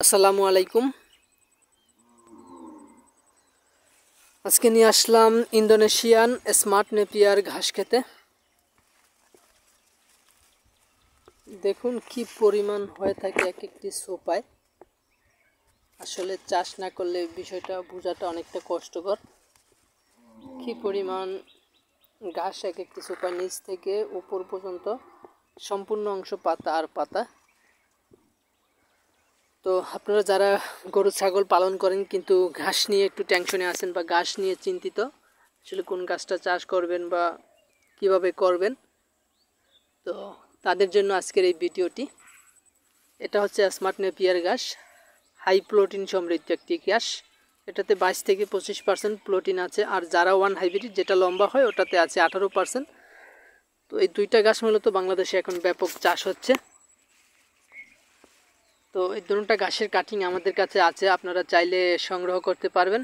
আসসালামু আলাইকুম। আজকে নিয়ে আসলাম ইন্দোনেশিয়ান স্মার্ট নেপিয়ার ঘাস খেতে। দেখুন কি পরিমাণ হয়ে থাকে এক একটি সোপায়। আসলে চাষ না করলে বিষয়টা বোঝাটা অনেকটা কষ্টকর। কি পরিমাণ ঘাস এক একটি সোপায় নিচ থেকে উপর পর্যন্ত সম্পূর্ণ অংশ পাতা আর পাতা। তো আপনারা যারা গরু ছাগল পালন করেন কিন্তু ঘাস নিয়ে একটু টেনশনে আছেন বা ঘাস নিয়ে চিন্তিত, আসলে কোন ঘাসটা চাষ করবেন বা কিভাবে করবেন, তো তাদের জন্য আজকের এই ভিডিওটি। এটা হচ্ছে স্মার্ট নেপিয়ার ঘাস, হাই প্রোটিন সমৃদ্ধ একটি ঘাস। এটাতে 22 থেকে 25% প্রোটিন আছে, আর যারা ওয়ান হাইব্রিড যেটা লম্বা হয় ওটাতে আছে 18%। তো এই দুইটা ঘাস মূলত বাংলাদেশে এখন ব্যাপক চাষ হচ্ছে। তো এই দুটো ঘাসের কাটিং আমাদের কাছে আছে, আপনারা চাইলে সংগ্রহ করতে পারবেন।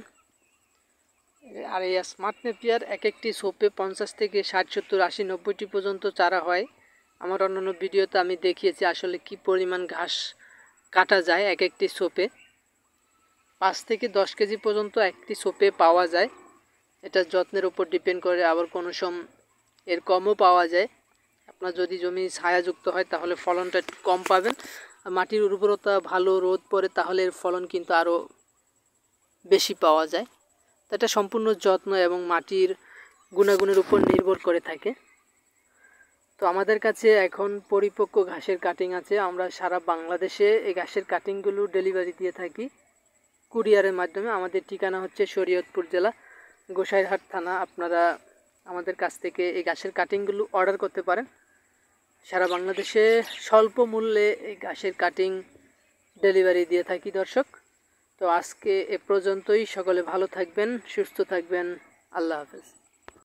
আর এই স্মার্ট নেপিয়ার এক একটি সোপে 50 থেকে 60, 70, 80, 90টি পর্যন্ত চারা হয়। আমার অন্যান্য ভিডিওতে আমি দেখিয়েছি আসলে কি পরিমাণ ঘাস কাটা যায় এক একটি সোপে। 5 থেকে 10 কেজি পর্যন্ত একটি সোপে পাওয়া যায়। এটা যত্নের উপর ডিপেন্ড করে, আবার কোনো সময় এর কমও পাওয়া যায়। আপনার যদি জমি ছায়াযুক্ত হয় তাহলে ফলনটা একটু কম পাবেন, মাটির উর্বরতা ভালো, রোদ পড়ে তাহলে এর ফলন কিন্তু আরও বেশি পাওয়া যায়। তো এটা সম্পূর্ণ যত্ন এবং মাটির গুণাগুণের উপর নির্ভর করে থাকে। তো আমাদের কাছে এখন পরিপক্ক ঘাসের কাটিং আছে। আমরা সারা বাংলাদেশে এই ঘাসের কাটিংগুলো ডেলিভারি দিয়ে থাকি কুরিয়ারের মাধ্যমে। আমাদের ঠিকানা হচ্ছে শরীয়তপুর জেলা, গোসাইরহাট থানা। আপনারা আমাদের কাছ থেকে এই ঘাসের কাটিংগুলো অর্ডার করতে পারেন। সারা বাংলাদেশে স্বল্প মূল্যে এই ঘাসের কাটিং ডেলিভারি দিয়ে থাকি দর্শক। তো আজকে এ পর্যন্তই। সকলে ভালো থাকবেন, সুস্থ থাকবেন। আল্লাহ হাফেজ।